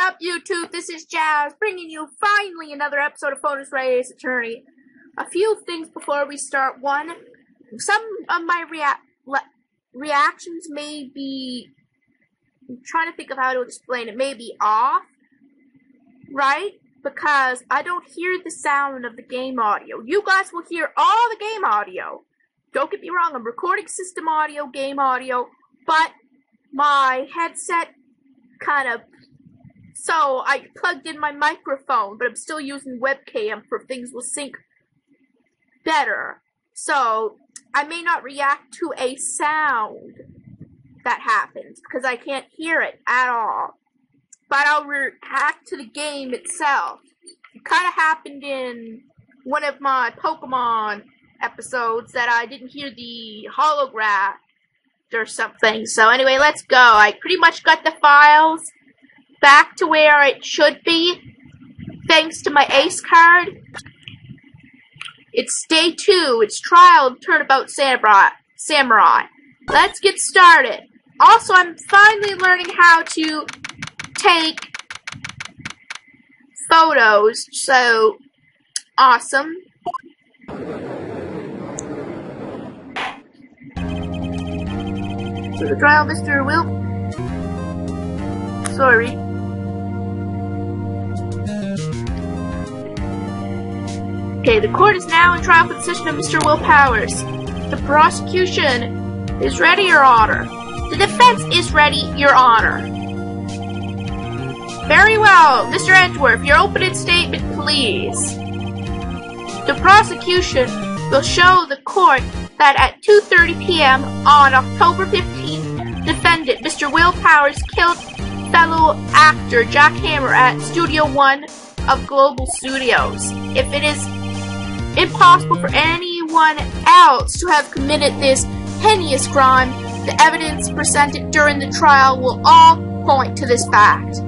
up, YouTube? This is Jazz, bringing you finally another episode of Bonus Race Attorney. A few things before we start. One, some of my reactions may be, I'm trying to think of how to explain it, may be off, right? Because I don't hear the sound of the game audio. You guys will hear all the game audio. Don't get me wrong, I'm recording system audio, game audio, but my headset so I plugged in my microphone, but I'm still using webcam for things will sync better. So I may not react to a sound that happens because I can't hear it at all. But I'll react to the game itself. It kind of happened in one of my Pokemon episodes that I didn't hear the holograph or something. So anyway, let's go. I pretty much got the files back to where it should be, thanks to my ace card. It's day 2. It's Trial of Turnabout Samurai. Let's get started. Also, I'm finally learning how to take photos, so awesome. So the trial, Mr. Will. Sorry. Okay, the court is now in trial for the decision of Mr. Will Powers. The prosecution is ready, Your Honor. The defense is ready, Your Honor. Very well, Mr. Edgeworth, your opening statement, please. The prosecution will show the court that at 2:30 p.m. on October 15th, defendant Mr. Will Powers killed fellow actor Jack Hammer at Studio 1 of Global Studios. If it is impossible for anyone else to have committed this heinous crime, the evidence presented during the trial will all point to this fact.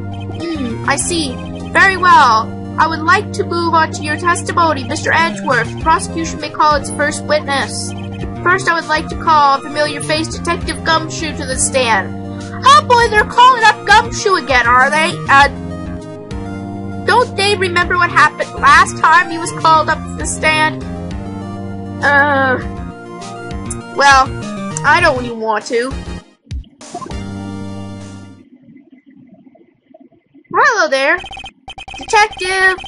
I see. Very well. I would like to move on to your testimony, Mr. Edgeworth. The prosecution may call its first witness. First, I would like to call familiar face Detective Gumshoe to the stand. Oh boy, they're calling up Gumshoe again, are they? Don't they remember what happened last time he was called up to the stand? Well, I don't even want to. Hello there. Detective,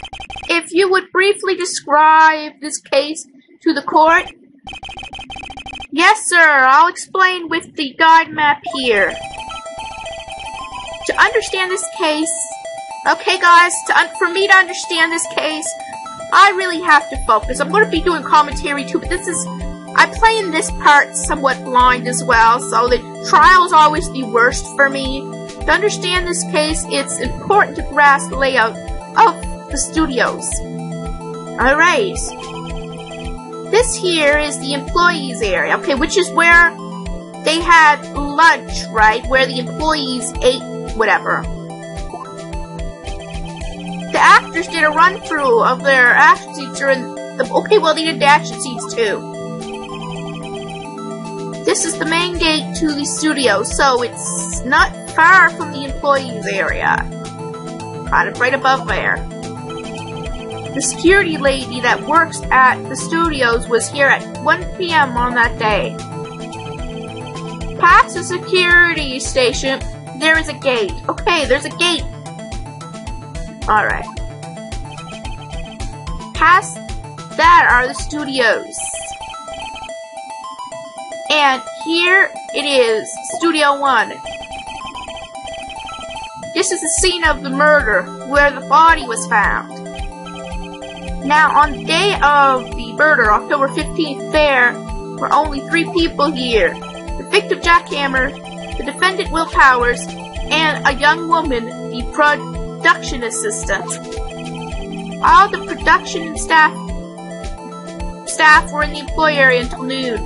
if you would briefly describe this case to the court. Yes, sir. I'll explain with the guide map here. To understand this case, okay guys, for me to understand this case, I really have to focus. I'm going to be doing commentary too, but I play in this part somewhat blind as well, so the trial is always the worst for me. To understand this case, it's important to grasp the layout of the studios. Alright. This here is the employees area, okay, which is where they had lunch, right? Where the employees ate whatever. The actors did a run-through of their action scenes during the... Okay, well, they did the action scenes too. This is the main gate to the studio, so it's not far from the employees area. Kind of right above there. The security lady that works at the studios was here at 1 p.m. on that day. Past the security station, there is a gate. Okay, there's a gate. Alright. Past that are the studios. And here it is, Studio 1. This is the scene of the murder, where the body was found. Now, on the day of the murder, October 15th, there were only 3 people here. The victim, Jack Hammer, the defendant, Will Powers, and a young woman, the production assistant. All the production staff were in the employee area until noon.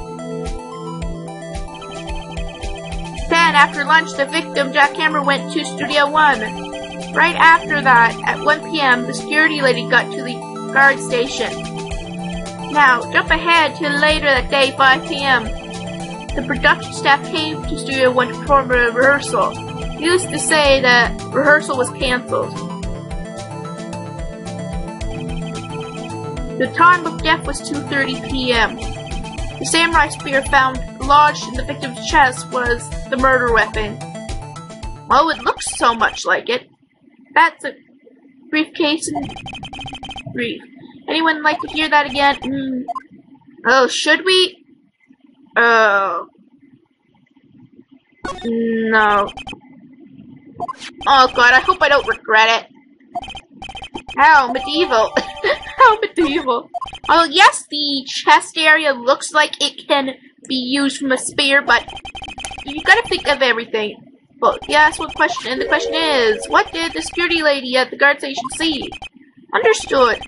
Then, after lunch, the victim, Jack Hammer, went to Studio 1. Right after that, at 1 p.m., the security lady got to the guard station. Now, jump ahead to later that day, 5 p.m. The production staff came to Studio 1 to perform a rehearsal. used to say that rehearsal was canceled. The time of death was 2:30 p.m. The samurai spear found lodged in the victim's chest was the murder weapon. Oh, it looks so much like it. That's a briefcase and brief. Anyone like to hear that again? Oh, should we? Oh. No. Oh god, I hope I don't regret it. How medieval. How medieval. Oh yes, the chest area looks like it can be used from a spear, but you gotta think of everything. Well, yeah, that's one question, and the question is, what did the security lady at the guard station see? Understood.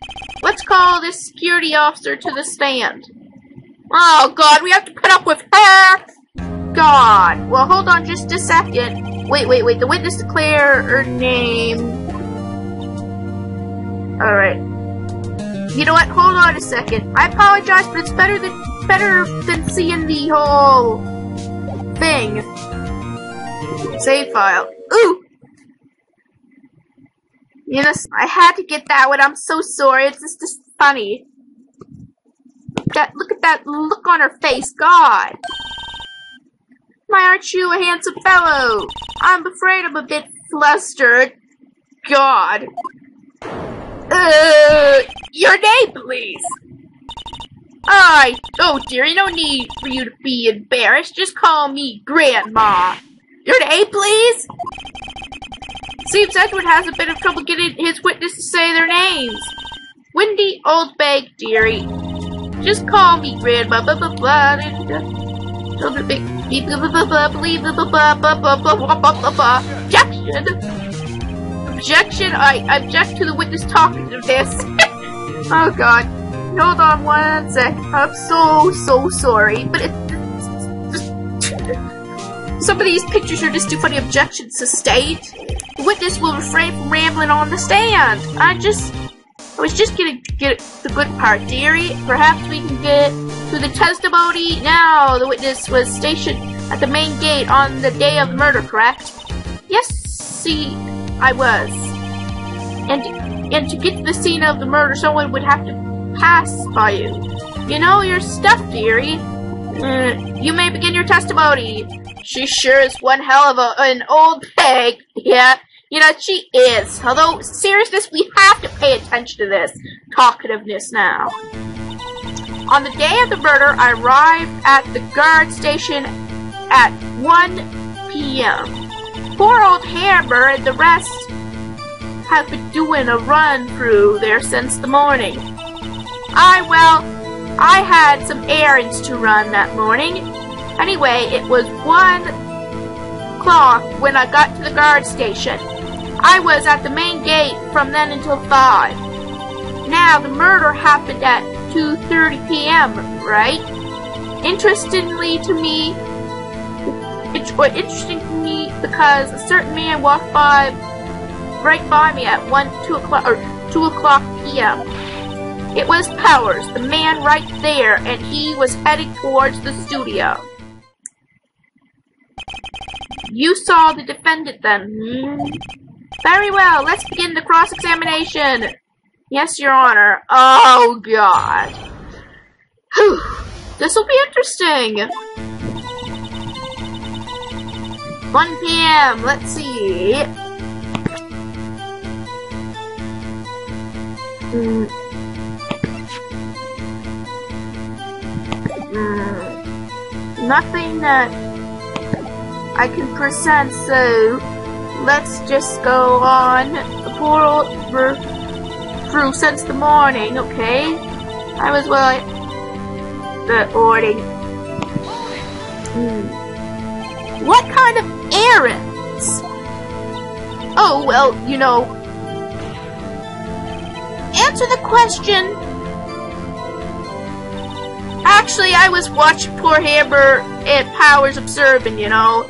Let's call this security officer to the stand. Oh god, we have to put up with her! God. Well, hold on just a second. Wait. The witness declare her name. Alright. You know what? Hold on a second. I apologize, but it's better than seeing the whole thing. Save file. Ooh! You know, I had to get that one. I'm so sorry. It's just funny. Look at that look on her face. God. Why aren't you a handsome fellow? I'm afraid I'm a bit flustered. God. Your name, please. Oh dearie, no need for you to be embarrassed. Just call me Grandma. Your name, please? Seems Edward has a bit of trouble getting his witness to say their names. Windy, Old Bag, dearie. Just call me Grandma. Objection! Objection! I object to the witness talking to this. Oh god. Hold on one sec. I'm so sorry. But it's just... Some of these pictures are just too funny. Objection sustained. The witness will refrain from rambling on the stand. I was just gonna get the good part, dearie. Perhaps we can get to the testimony now. The witness was stationed at the main gate on the day of the murder, correct? Yes, see, I was. And to get to the scene of the murder, someone would have to pass by you. You know your stuff, dearie. You may begin your testimony. She sure is one hell of an old pig. Yeah. You know, she is. Although, seriousness, we have to pay attention to this talkativeness now. On the day of the murder, I arrived at the guard station at 1 p.m. Poor old Hammer and the rest have been doing a run through there since the morning. I had some errands to run that morning. Anyway, it was 1 o'clock when I got to the guard station. I was at the main gate from then until 5. Now, the murder happened at 2:30 p.m., right? Interesting to me because a certain man walked right by me at 2 o'clock p.m. It was Powers, the man right there, and he was heading towards the studio. You saw the defendant then, Very well, let's begin the cross-examination. Yes, Your Honor. Oh, God. Whew. This will be interesting. 1 p.m. Let's see. Nothing that I can present, so let's just go on through since the morning, okay? I was the morning. What kind of errands? Oh, well, you know. Answer the question. Actually, I was watching poor Hammer and Powers observing, you know.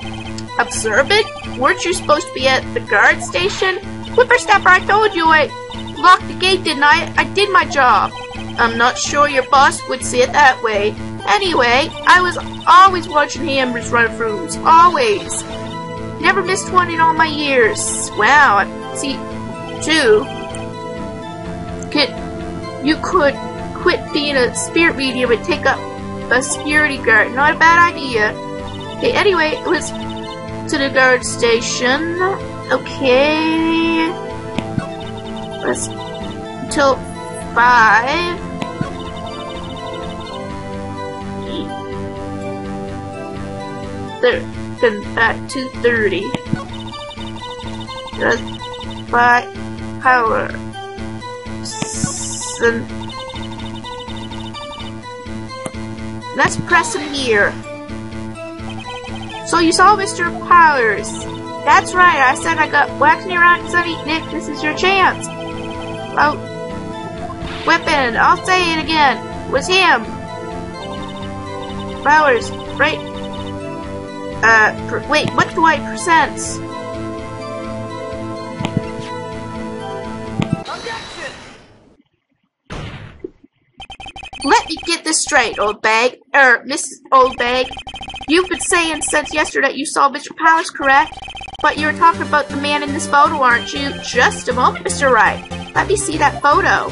Observing? Weren't you supposed to be at the guard station? Whippersnapper, I told you I locked the gate, didn't I? I did my job. I'm not sure your boss would see it that way. Anyway, I was always watching Hammer's run-throughs. Always. Never missed one in all my years. Wow. See, too, you could quit being a spirit medium and take up a security guard. Not a bad idea. Okay, anyway, it was to the guard station. Okay. Let's until 5. Then at 2:30. Just by power. Let's press him here. So you saw Mr. Powers. That's right, I said I got waxing around Sunny. Nick, this is your chance. Oh, weapon, I'll say it again. It was him. Powers, right? Wait, what do I present? Objection! Let me get this straight, Old Bag. Mrs. Old Bag. You've been saying since yesterday that you saw Mr. Powers, correct? But you're talking about the man in this photo, aren't you? Just a moment, Mr. Wright. Let me see that photo.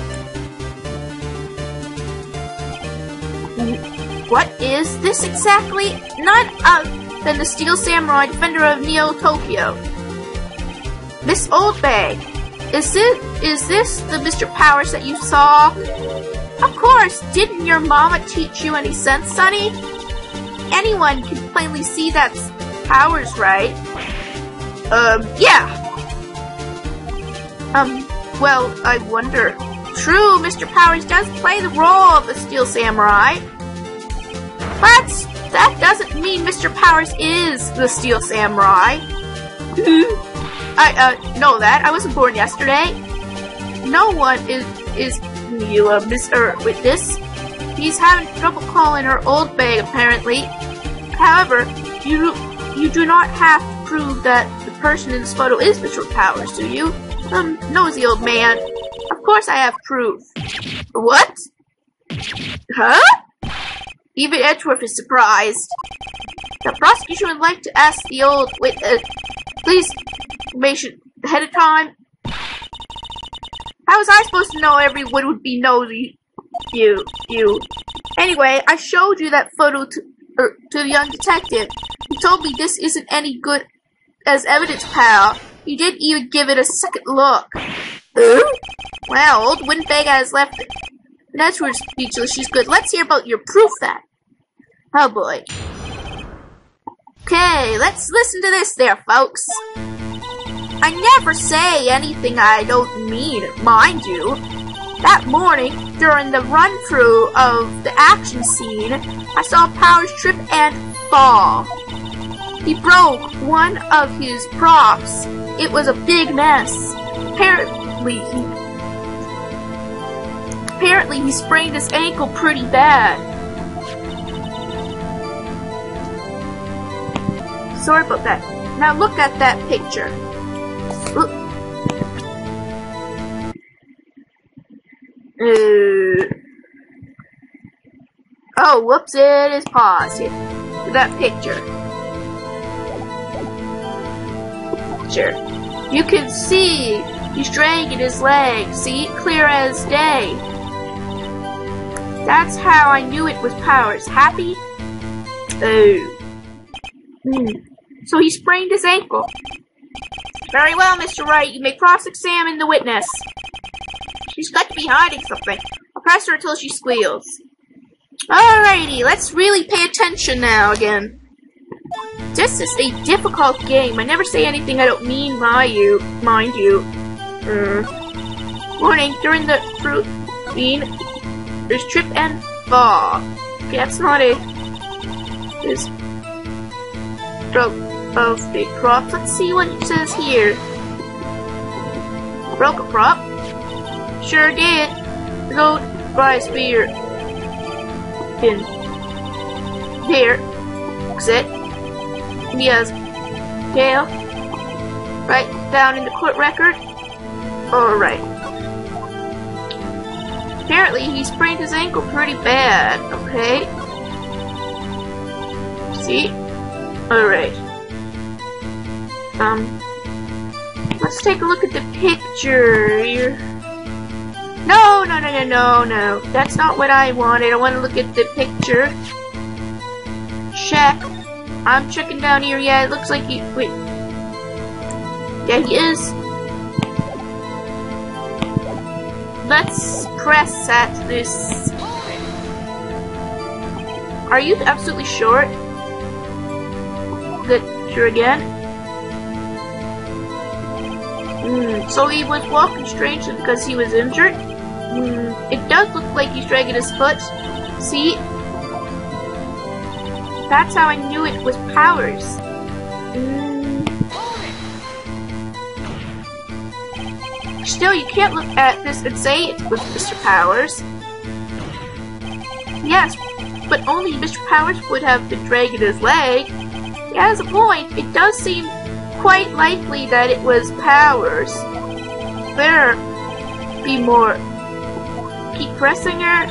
What is this exactly? None other than the Steel Samurai, defender of Neo-Tokyo. Miss Old Bag, is this the Mr. Powers that you saw? Of course, didn't your mama teach you any sense, Sonny? Anyone can plainly see that's Powers, right? Yeah. Well, I wonder. True, Mr. Powers does play the role of the Steel Samurai. But that doesn't mean Mr. Powers is the Steel Samurai. I know that. I wasn't born yesterday. No one is you, with this. He's having trouble calling her Old Bag, apparently. However, you do not have to prove that the person in this photo is Mr. Powers, do you? Nosy old man. Of course I have proof. What? Huh? Even Edgeworth is surprised. The prosecution would like to ask the old police information ahead of time. How was I supposed to know everyone would be nosy? You. Anyway, I showed you that photo to the young detective. He told me this isn't any good as evidence, pal. He didn't even give it a second look. Well, Old Windbag has left it. That's where speechless. She's good. Let's hear about your proof then. Oh boy. Okay, let's listen to this there, folks. I never say anything I don't mean, mind you. That morning, during the run-through of the action scene, I saw Powers trip and fall. He broke one of his props. It was a big mess. Apparently he sprained his ankle pretty bad. Sorry about that. Now look at that picture. Look. Oh, whoops, it is paused here. That picture. Sure. You can see he's dragging his leg. See? Clear as day. That's how I knew it was Powers. Happy? Oh. So he sprained his ankle. Very well, Mr. Wright. You may cross-examine the witness. She's got to be hiding something. I'll press her until she squeals. Alrighty, let's really pay attention now again. This is a difficult game. I never say anything I don't mean mind you. Morning, during the fruit bean, there's trip and fall. Okay, that's not a... This broke of the prop. Let's see what it says here. Broke a prop? Sure did. Go by spear. In here. Exit. Yes. Tail. Right down in the court record. Alright. Apparently he sprained his ankle pretty bad. Okay. See? Alright. Let's take a look at the picture here. No. That's not what I wanted. I want to look at the picture. Check. I'm checking down here. Yeah, it looks like he... Wait. Yeah, he is. Let's press at this. Are you absolutely sure? That sure again? So he was walking strangely because he was injured? It does look like he's dragging his foot. See? That's how I knew it was Powers. Still, you can't look at this and say it was Mr. Powers. Yes, but only Mr. Powers would have been dragging his leg. He has a point. It does seem quite likely that it was Powers. There be more. Keep pressing her.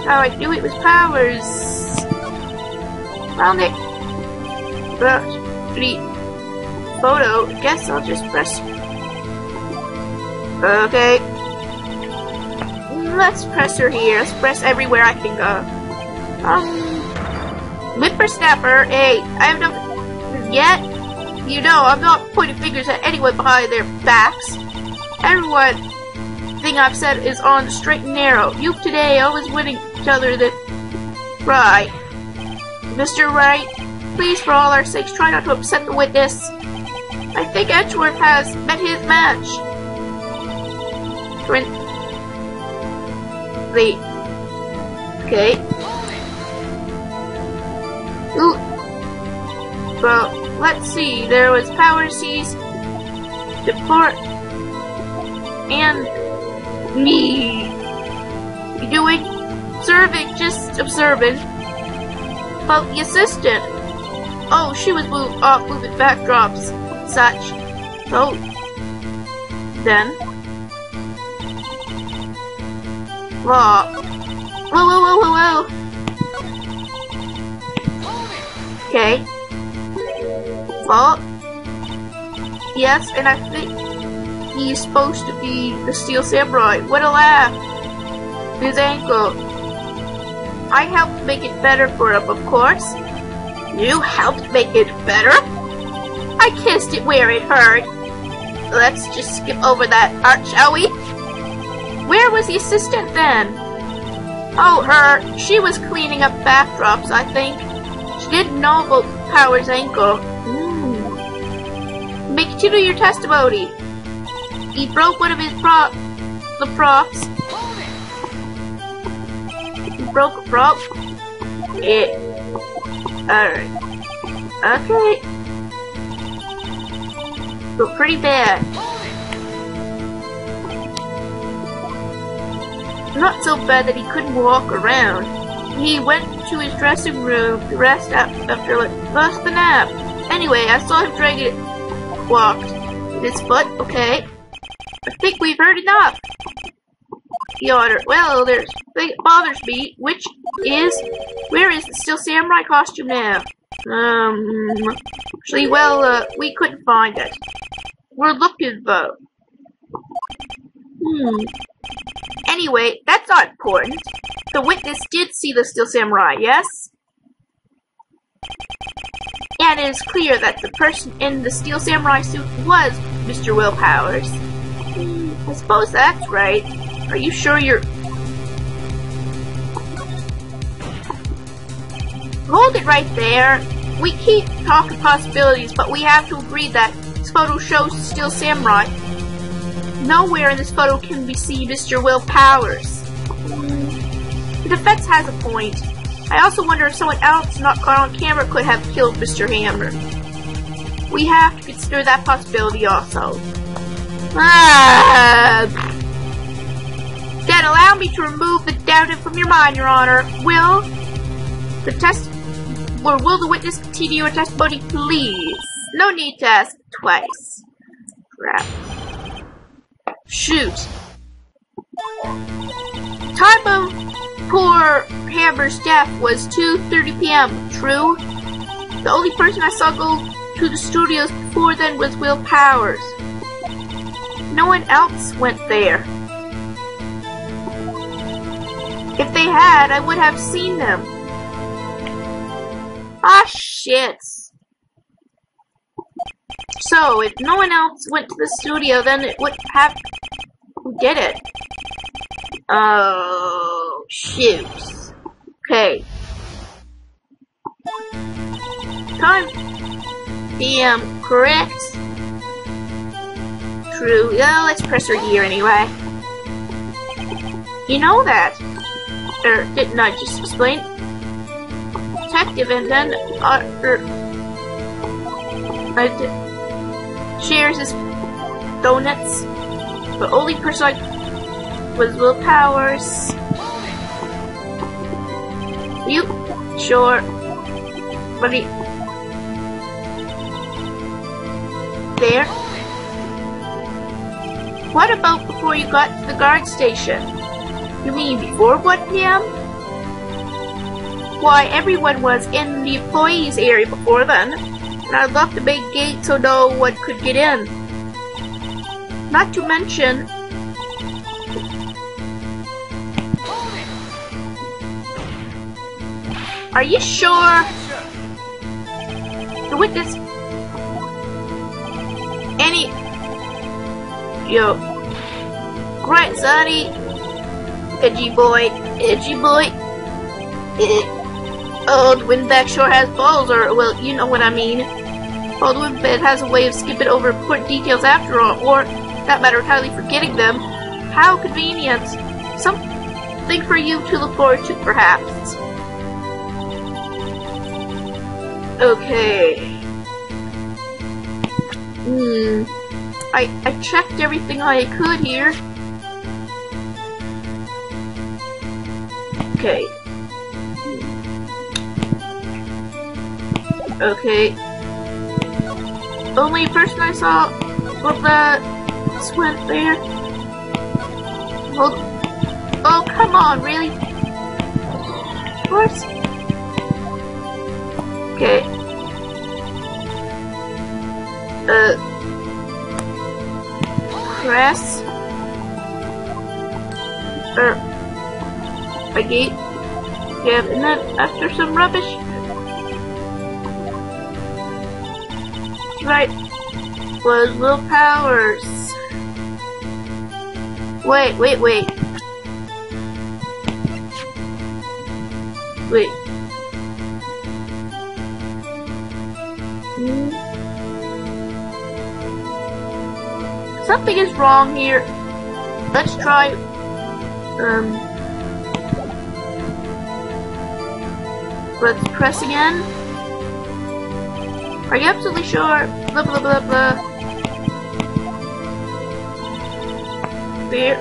Oh, I knew it was Powers. Found it. Photo. Guess I'll just press. Okay. Let's press her here. Let's press everywhere I can go. Whippersnapper. Hey, I have no. Yet. You know, I'm not pointing fingers at anyone behind their backs. Everyone thing I've said is on the straight and narrow. You today always winning each other that. Right. Mr. Wright, please for all our sakes try not to upset the witness. I think Edgeworth has met his match. Okay. Ooh. Well, let's see. There was Power C's depart and me. You doing? Observing, just observing. About the assistant. Oh, she was moving backdrops, such. So then. Whoa. Okay. Well, yes, and I think he's supposed to be the Steel Samurai. What a laugh! His ankle. I helped make it better for him, of course. You helped make it better? I kissed it where it hurt. Let's just skip over that part, shall we? Where was the assistant then? Oh, her. She was cleaning up backdrops, I think. She didn't know about Power's ankle. May continue your testimony. He broke one of his props. He broke a prop? Alright. Okay. But pretty bad. Not so bad that he couldn't walk around. He went to his dressing room to rest after the nap. Anyway, I saw him drag it. Walked. With his foot, okay. I think we've heard enough. The order. Well, there's thing that bothers me, which is, where is the Steel Samurai costume now? Actually, well, we couldn't find it. We're looking though. Anyway, that's not important. The witness did see the Steel Samurai, yes? And it is clear that the person in the Steel Samurai suit was Mr. Will Powers. I suppose that's right. Are you sure you're... Hold it right there. We keep talking possibilities, but we have to agree that this photo shows the Steel Samurai. Nowhere in this photo can we see Mr. Will Powers. The defense has a point. I also wonder if someone else not caught on camera could have killed Mr. Hammer. We have to consider that possibility also. Then allow me to remove the doubt from your mind, Your Honor. Will the witness continue your testimony, please? No need to ask twice. Crap. Shoot. Time of poor Hammer's death was 2:30 p.m. True? The only person I saw go to the studios before before then was Will Powers. No one else went there. If they had, I would have seen them. Ah, shit. So, if no one else went to the studio, then it would have... Who did it? Oh, shoot. Okay. Time. PM, correct? True. Yeah, let's press her here anyway. You know that. Or didn't I just explain? Detective and then shares his donuts. The only person was Will Powers. You sure? Buddy. There. What about before you got to the guard station? You mean before 1 PM? Why, everyone was in the employees area before then, and I locked the big gate so no one could get in. Not to mention, are you sure? The witness, yo, right, Sonny. Edgy boy. Old Windbag sure has balls, or, well, you know what I mean. Old Windbag has a way of skipping over important details after all, or, that matter, entirely forgetting them. How convenient. Something for you to look forward to, perhaps. Okay. I checked everything I could here. Okay. Okay. Only person I saw was that went there. Well, oh, come on, really? Of course. Okay. Press. A gate. Yeah, and then after some rubbish. Right. Was Will Powers. Wait. Wait. Something is wrong here. Let's try, let's press again. Are you absolutely sure? Blah blah blah blah. There.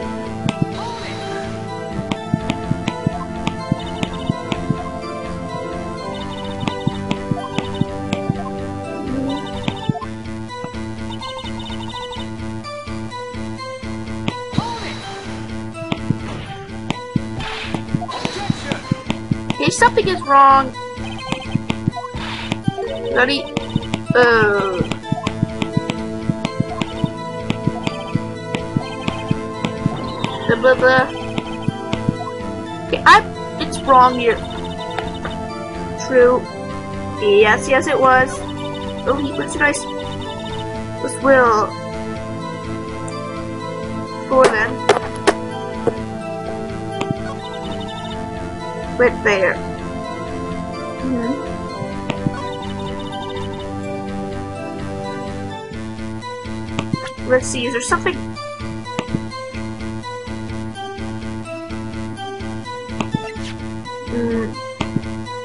Okay, something is wrong. Ready? Blah blah. Okay, it's wrong here. True. Yes, it was. Oh, what should I? Was Will. For then. Right there. Let's see, is there something?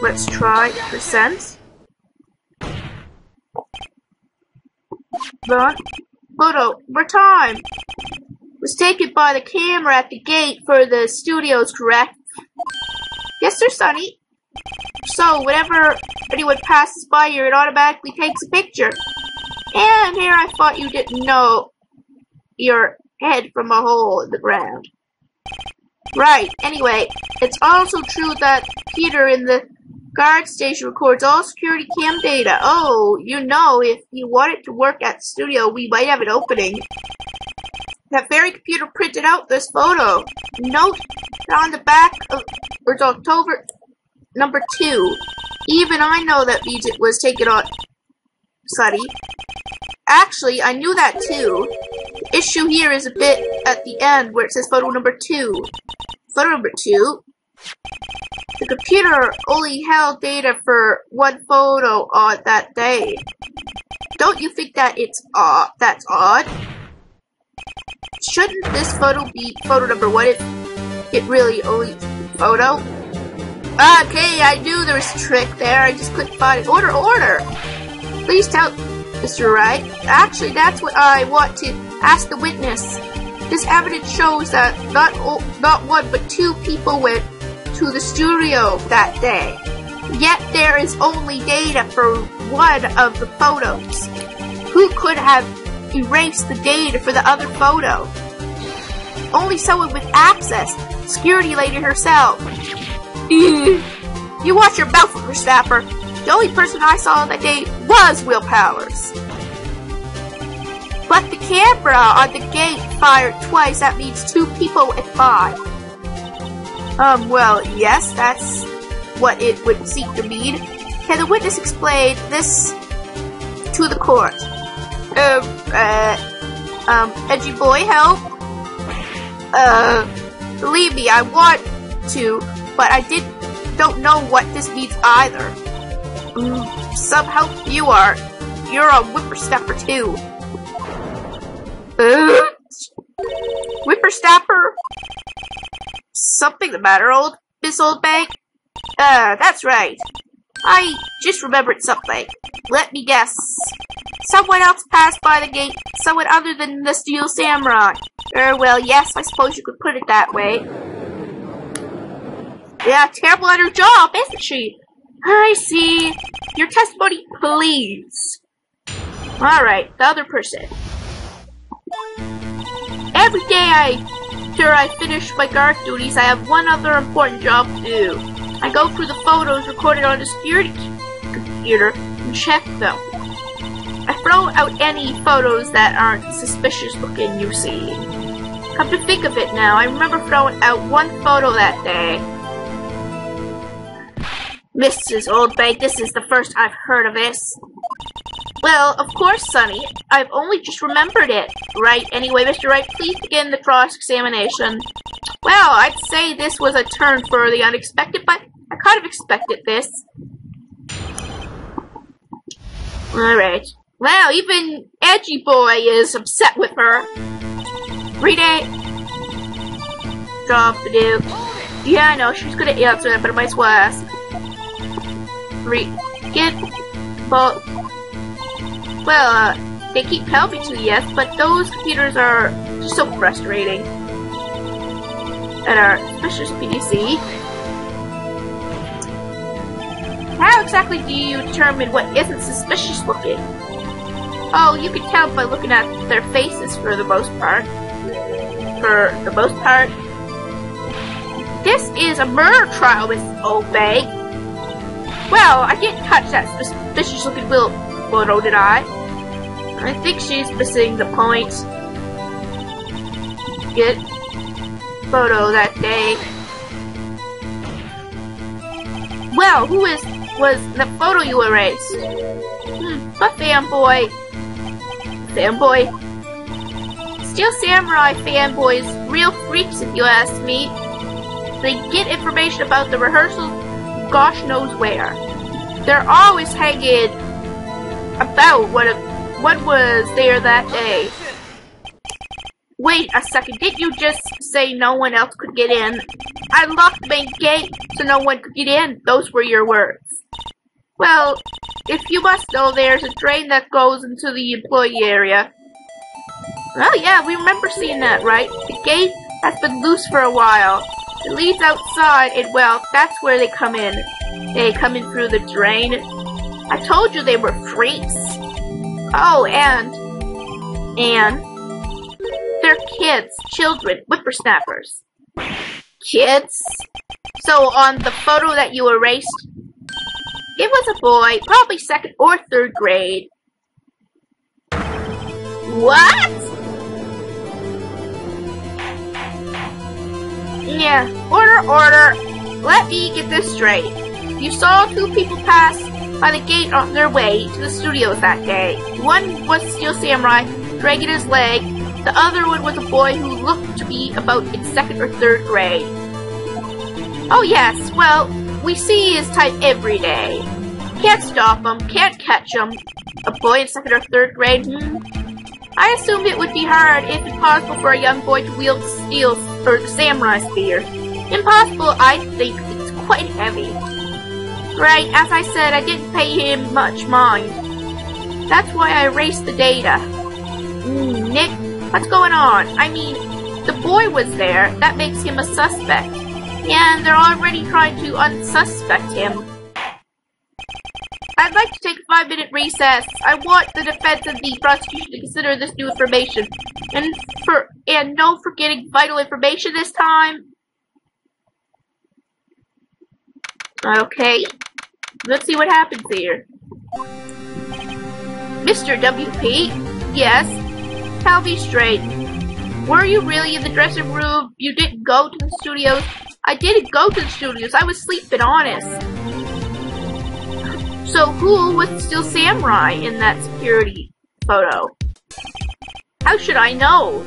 Let's try percent. Photo, over time. Was taken by the camera at the gate for the studios, correct? Yes, sir, Sonny. So, whenever anyone passes by here, it automatically takes a picture. And here I thought you didn't know your head from a hole in the ground. Right, anyway, it's also true that Peter in the Guard station records all security cam data. Oh, you know, if you wanted to work at the studio, we might have an opening. That very computer printed out this photo. Note on the back of it's October number 2. Even I know that means it was taken on Sunny. Actually, I knew that too. The issue here is a bit at the end where it says photo number 2. Photo number 2? The computer only held data for one photo on that day. Don't you think that that's odd? Shouldn't this photo be photo number 1 if it really only photo? Okay, I knew there was a trick there. I just couldn't find it. Order! Please tell Mr. Wright. Actually, that's what I want to ask the witness. This evidence shows that not one but 2 people went to the studio that day. Yet there is only data for one of the photos. Who could have erased the data for the other photo? Only someone with access. Security lady herself. You watch your mouth, Whippersnapper. The only person I saw that day was Will Powers. But the camera on the gate fired twice. That means 2 people at 5. Well, yes, that's what it would seem to mean. Can the witness explain this to the court? Edgy boy, help? Believe me, I want to, but I don't know what this means either. Some help you are. You're a whippersnapper too. Whippersnapper? Something the matter, Miss Old Bag? That's right. I just remembered something. Let me guess. Someone else passed by the gate. Someone other than the Steel Samurai. Well, yes, I suppose you could put it that way. Yeah, terrible at her job, isn't she? I see. Your testimony, please. Alright, the other person. Every day after I finish my guard duties, I have one other important job to do. I go through the photos recorded on the security computer and check them. I throw out any photos that aren't suspicious looking, you see. Come to think of it now, I remember throwing out one photo that day. Mrs. Oldbag, this is the first I've heard of this. Well, of course, Sonny. I've only just remembered it. Right, anyway, Mr. Wright, please begin the cross-examination. Well, I'd say this was a turn for the unexpected, but I kind of expected this. Alright. Well, even Edgy Boy is upset with her. Read it. Drop the dude. Yeah, I know, she's gonna answer that, but I might as well ask. Get both. Well, they keep telling me to, yes, but those computers are just so frustrating. And our suspicious PDC. How exactly do you determine what isn't suspicious looking? Oh, you can tell by looking at their faces for the most part. This is a murder trial, Miss Oldbag. Well, I didn't touch that suspicious looking photo, did I? I think she's missing the point. Get photo that day. Well, was the photo you erased? A fanboy. Fanboy? Steel Samurai fanboys, real freaks if you ask me. They get information about the rehearsals gosh knows where. They're always hanging about what was there that day. Wait a second, didn't you just say no one else could get in? I locked the main gate so no one could get in. Those were your words. Well, if you must know, there's a drain that goes into the employee area. Oh yeah, we remember seeing that, right? The gate has been loose for a while. It leads outside, and well, that's where they come in. They come in through the drain. I told you they were freaks. Oh, and they're kids, children, whippersnappers. Kids? So on the photo that you erased, It was a boy, probably 2nd or 3rd grade. What? Yeah, order. Let me get this straight. You saw 2 people pass by the gate on their way to the studios that day. One was Steel Samurai, dragging his leg. The other one was a boy who looked to be about in 2nd or 3rd grade. Oh yes, well, we see his type every day. Can't stop him, can't catch him. A boy in 2nd or 3rd grade, I assumed it would be hard, if impossible, for a young boy to wield steel or the samurai spear. Impossible, I think it's quite heavy. Right, as I said, I didn't pay him much mind. That's why I erased the data. Nick, what's going on? I mean, the boy was there. That makes him a suspect. Yeah, and they're already trying to unsuspect him. I'd like to take a 5-minute recess. I want the defense and the prosecution to consider this new information. And no forgetting vital information this time. Okay. Let's see what happens here. Mr. WP? Yes? Tell me straight. Were you really in the dressing room? You didn't go to the studios? I didn't go to the studios. I was sleeping, honest. So who was the Steel Samurai in that security photo? How should I know?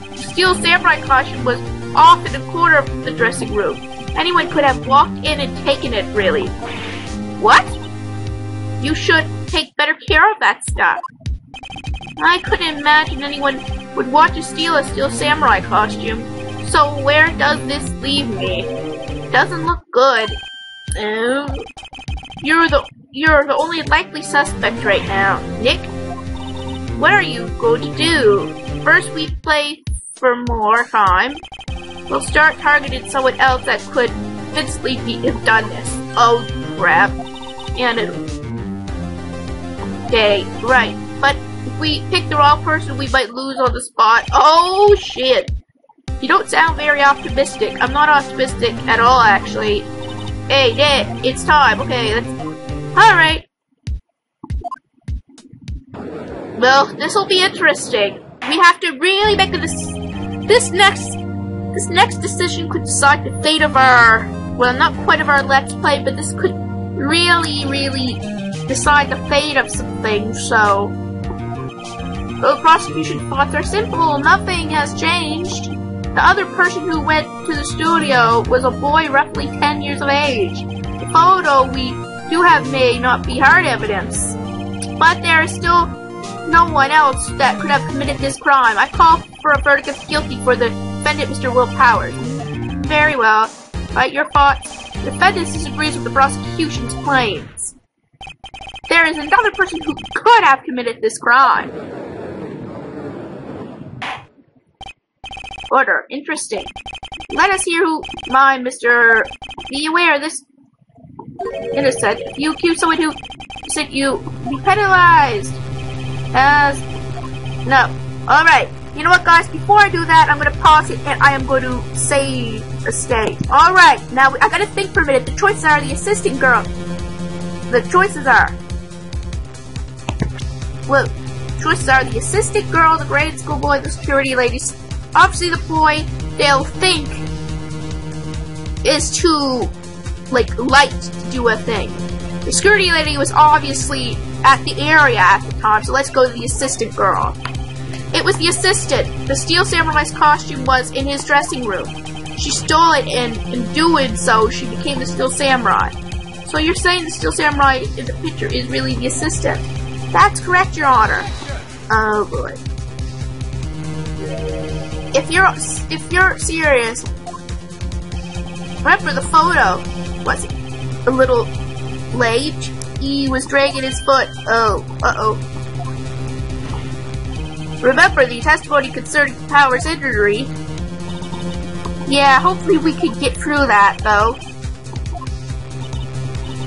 The Steel Samurai costume was off in the corner of the dressing room. Anyone could have walked in and taken it, really. What? You should take better care of that stuff. I couldn't imagine anyone would want to steal a Steel Samurai costume. So where does this leave me? Doesn't look good. You're the only likely suspect right now. Nick? What are you going to do? First we play for more time. We'll start targeting someone else that could convincingly have done this. Oh crap. And okay, right. But if we pick the wrong person, we might lose on the spot. Oh shit. You don't sound very optimistic. I'm not optimistic at all, actually. Hey, Nick, it's time. Okay, let's... Alright. Well, this'll be interesting. We have to really make this next decision could decide the fate of our... Well, not quite of our Let's Play, but this could really decide the fate of some things, so... The prosecution thoughts are simple. Nothing has changed. The other person who went to the studio was a boy roughly 10 years of age. The photo we do have may not be hard evidence, but there is still no one else that could have committed this crime. I call for a verdict of guilty for the defendant, Mr. Will Powers. Very well. Right, your thoughts? The defendant disagrees with the prosecution's claims. There is another person who could have committed this crime. Order. Interesting. Let us hear who mine, Mr. Be aware this innocent. If you accuse someone who said you be penalized as no. Alright. You know what, guys? Before I do that, I'm gonna pause it and I am going to save a state. Alright, now I gotta think for a minute. The choices are the assistant girl. The choices are the assistant girl, the grade school boy, the security ladies. Obviously, the boy they'll think is too, light to do a thing. The security lady was obviously at the area at the time, so let's go to the assistant girl. It was the assistant. The Steel Samurai's costume was in his dressing room. She stole it, and in doing so, she became the Steel Samurai. So you're saying the Steel Samurai in the picture is really the assistant? That's correct, Your Honor. Oh boy. If you're serious, remember the photo was a little late. He was dragging his foot. Oh, Remember the testimony concerning Powers' injury. Yeah, hopefully we can get through that though.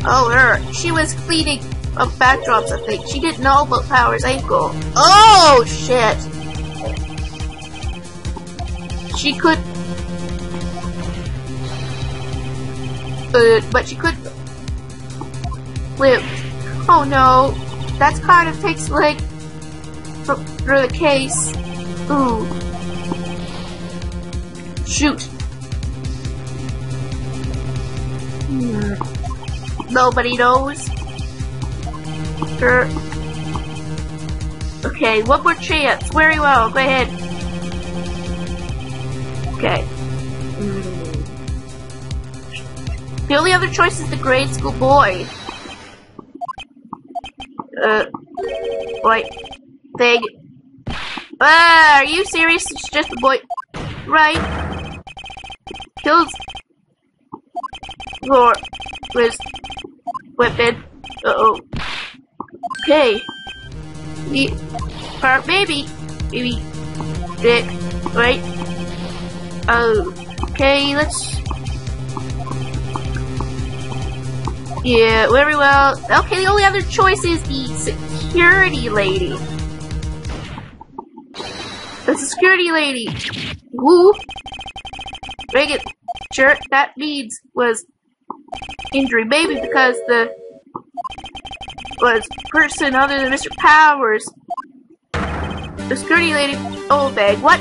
Oh, her. She was cleaning up backdrops, I think. She didn't know about Powers' ankle. Oh shit. She could, but she could. slipped. Oh no, that's kind of takes like for the case. Ooh. Shoot. Nobody knows. Sure. Okay, one more chance. Very well. Go ahead. Okay. The only other choice is the grade school boy. Wait. Thing. Are you serious? It's just a boy. Right. Kills. Or with weapon. Uh-oh. Okay. Maybe dick, right? Okay, let's. Yeah, very well. Okay, the only other choice is the security lady. The security lady. Woo. Make it sure that means was injury, maybe because the was person other than Mr. Powers. The security lady. Old Bag. What?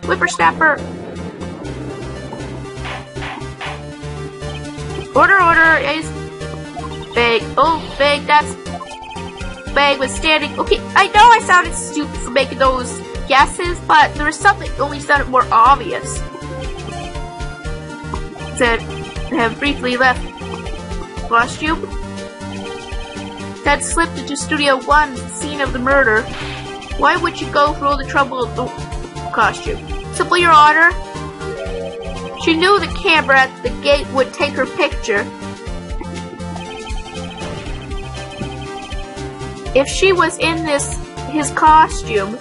Whippersnapper. Order is Bag. Old Bag. That's Bag was standing. Okay, I know I sounded stupid for making those guesses, but there was something that only sounded more obvious. Said, have briefly left costume. Ted slipped into Studio 1, the scene of the murder. Why would you go through all the trouble of the costume? Simply, Your Honor. She knew the camera at the gate would take her picture. If she was in his costume,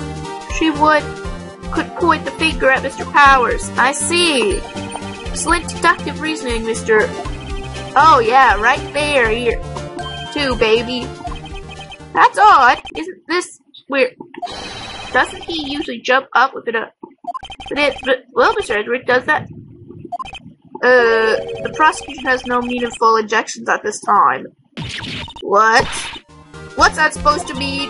she could point the finger at Mr. Powers. I see. Excellent deductive reasoning, Mr. Oh yeah, right there, here. Too, baby. That's odd. Isn't this weird? Doesn't he usually jump up with it up? Well, Mr. Edward does that. The prosecution has no meaningful objections at this time. What? What's that supposed to mean?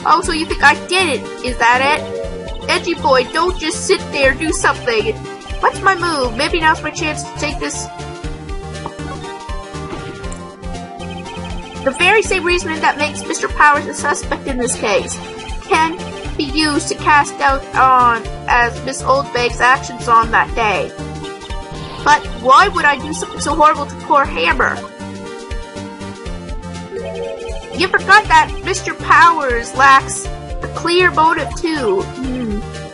Oh, so you think I did it? Is that it? Edgy boy, don't just sit there, do something. What's my move? Maybe now's my chance to take this. The very same reasoning that makes Mr. Powers a suspect in this case can be used to cast doubt on as Miss Oldbag's actions on that day. But why would I do something so horrible to poor Hammer? You forgot that Mr. Powers lacks a clear motive too.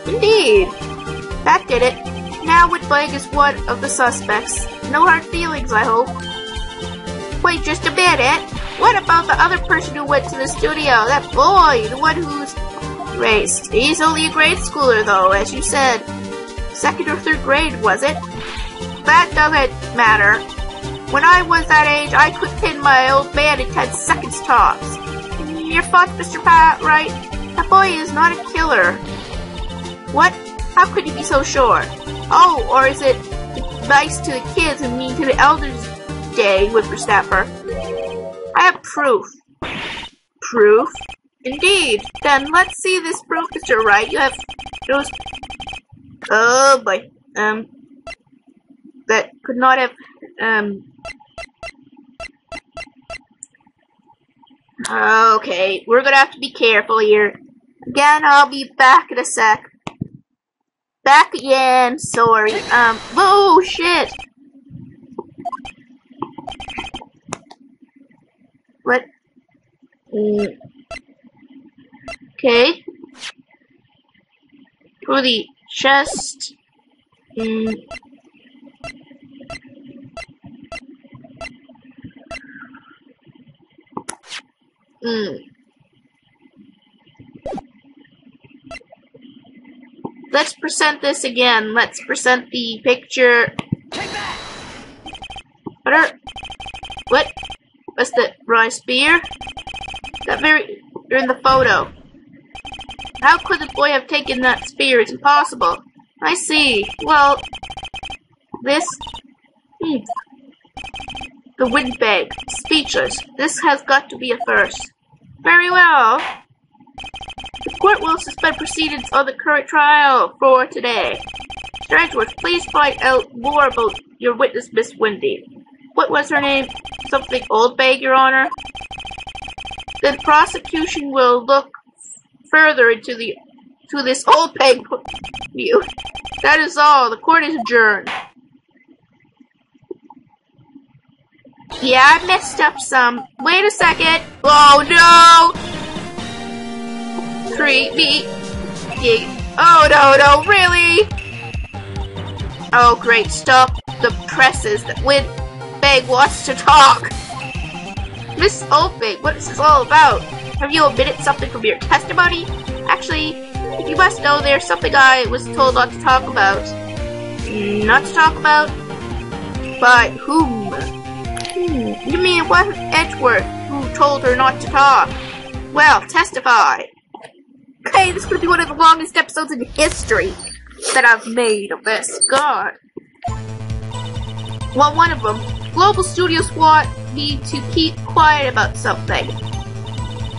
Indeed. That did it. Now Windbag is one of the suspects. No hard feelings, I hope. Wait just a minute. What about the other person who went to the studio? That boy, the one who's raced. He's only a grade schooler though, as you said. Second or third grade, was it? That doesn't matter. When I was that age, I could pin my old man in 10 seconds tops. Your thoughts, Mr. Wright? That boy is not a killer. What? How could you be so sure? Oh, or is it nice to the kids and mean to the elders day, Whippersnapper? I have proof. Proof? Indeed. Then let's see this proof, Mr. Wright. You have those. Oh boy. That could not have. Okay, we're gonna have to be careful here. Again, I'll be back in a sec. Back again. Sorry. Oh shit. What? Okay. For the chest. Let's present this again. Let's present the picture. What? What's the rice spear? You're in the photo. How could the boy have taken that spear? It's impossible. I see. Well, this. The Windbag, speechless. This has got to be a first. Very well. The court will suspend proceedings on the current trial for today. Mr. Edgeworth, please find out more about your witness, Miss Wendy. What was her name? Something Old Bag, Your Honor? The prosecution will look further into this Old Bag view. That is all. The court is adjourned. Yeah, I messed up some. Wait a second. Oh no! Creepy. Oh no, really? Oh great, stop the presses. The Windbag wants to talk. Miss Oldbag, what is this all about? Have you omitted something from your testimony? Actually, you must know there's something I was told not to talk about. Not to talk about? By whom? You mean it wasn't Edgeworth who told her not to talk? Well, testify. Okay, this is going to be one of the longest episodes in history that I've made of this. God. Well, one of them. Global Studios want me to keep quiet about something.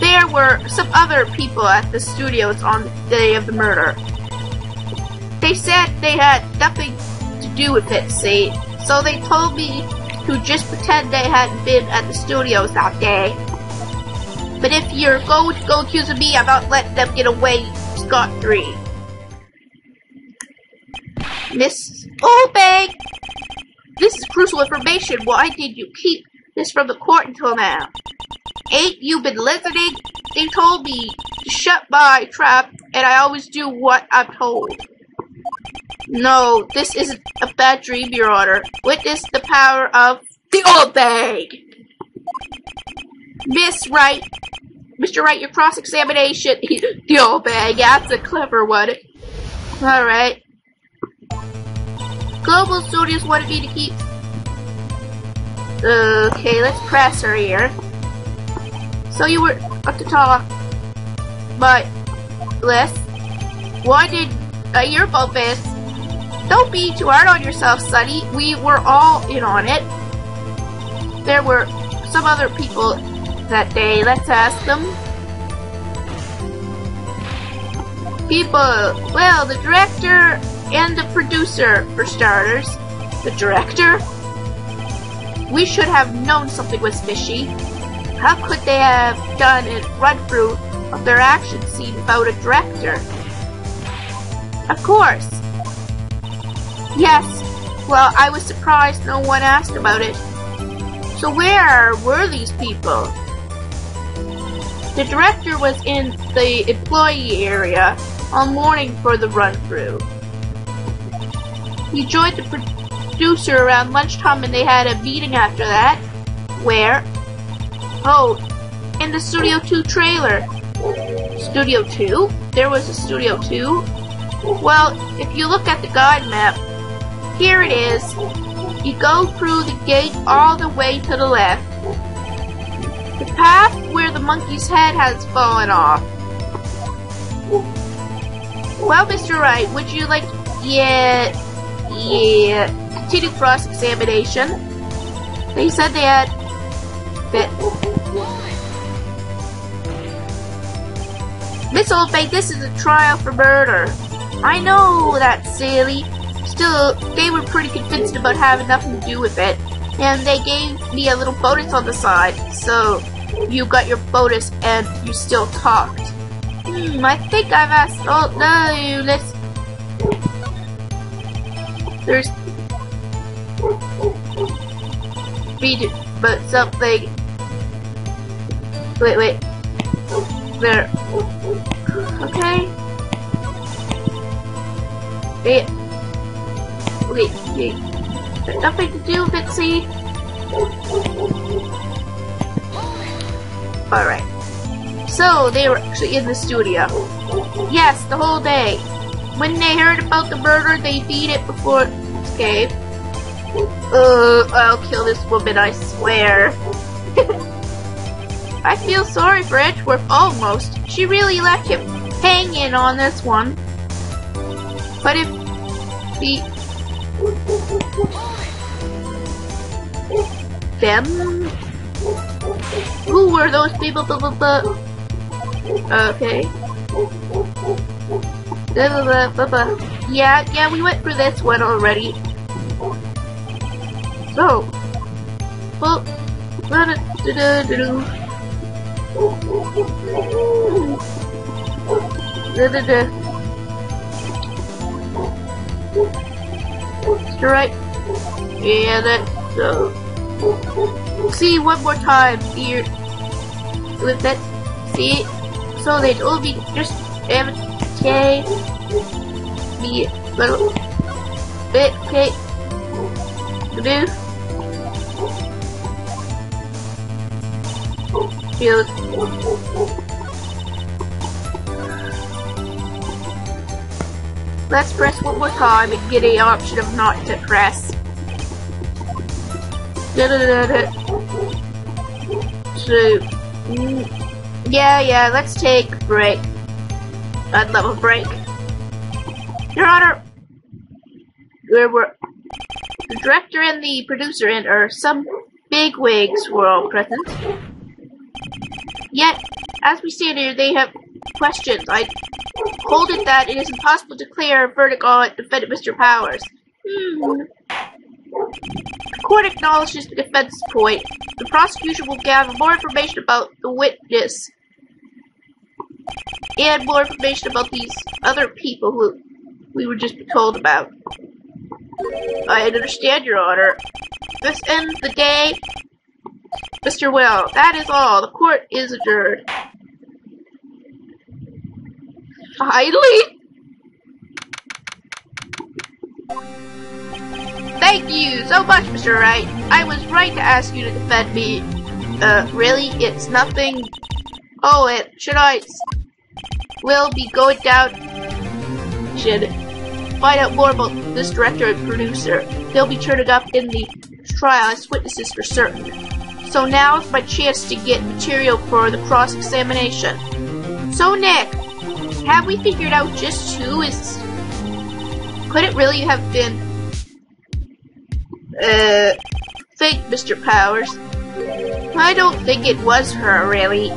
There were some other people at the studios on the day of the murder. They said they had nothing to do with it, see? So they told me to just pretend they hadn't been at the studios that day. But if you're going to go accusing me, I'm not letting them get away scot-free. Miss Oldbag, this is crucial information. Why did you keep this from the court until now? Ain't you been listening? They told me to shut my trap, and I always do what I'm told. No, this isn't a bad dream, Your Honor. Witness the power of the Old Bag. Miss Wright, Mr. Wright, your cross-examination. The Old Bag, yeah, that's a clever one. Alright. Global Studios wanted me to keep... Okay, let's press her here. So you were up to talk, but Les, why did I hear about this? Don't be too hard on yourself, Sonny. We were all in on it. There were some other people that day. Let's ask them. People, well, the director and the producer, for starters. The director? We should have known something was fishy. How could they have done a run-through of their action scene without a director? Of course. Yes. Well, I was surprised no one asked about it. So where were these people? The director was in the employee area all morning for the run-through. He joined the producer around lunchtime and they had a meeting after that. Where? Oh, in the Studio 2 trailer. Studio 2? There was a Studio 2? Well, if you look at the guide map, here it is. You go through the gate all the way to the left. The path where the monkey's head has fallen off. Well, Mr. Wright, would you like... Yeah. Continue cross-examination. They said they had... Miss Oldbag, this is a trial for murder. I know that's silly. Still, they were pretty convinced about having nothing to do with it. And they gave me a little bonus on the side. So, you got your bonus and you still talked. I think I've asked... Oh, no, let's... There's... Read it, but something... Wait. There. Okay. Wait. There's nothing to do with it, see? Alright. So, they were actually in the studio. Yes, the whole day. When they heard about the murder, they beat it before it escaped. I'll kill this woman, I swear. I feel sorry for Edgeworth, almost. She really let him hang in on this one. But if them? Who were those people? Okay. Yeah, we went through this one already. So, well, Right? Yeah, that's so. See one more time here with that. See, so they told me just MK me little bit okay. Do feels. Let's press one more time and get an option of not to press. So, yeah, let's take a break. I'd love a break. Your Honor, the director and the producer and some big wigs were all present. Yet, as we stand here, they have questions. I hold it that it is impossible to declare a verdict on defendant Mr. Powers. The court acknowledges the defense point. The prosecution will gather more information about the witness and more information about these other people who we were just told about. I understand, Your Honor. This ends the day. Mr. Will, that is all. The court is adjourned. Finally! Thank you so much, Mr. Wright. I was right to ask you to defend me. Really? It's nothing. Oh, will be going down. Should find out more about this director and producer. They'll be turning up in the trial as witnesses for certain. So now's my chance to get material for the cross-examination. So, Nick, have we figured out just who is... Could it really have been... think, Mr. Powers? I don't think it was her, really.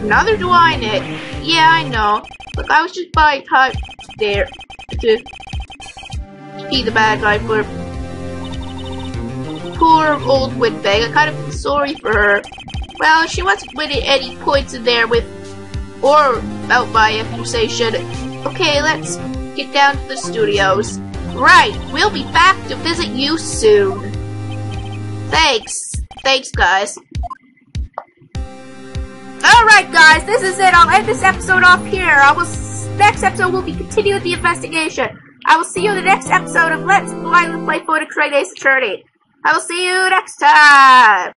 Neither do I, Nick. Yeah, I know. Look, I was just buying time there to be the bad guy for poor Old Windbag. I kind of feel sorry for her. Well, she wasn't winning any points in there with or out my accusation. Okay, let's get down to the studios. Right, we'll be back to visit you soon. Thanks, guys. Alright, guys, this is it. I'll end this episode off here. Next episode, we'll be continuing the investigation. I will see you in the next episode of Let's Blindly Play Phoenix Wright Ace Attorney. I will see you next time.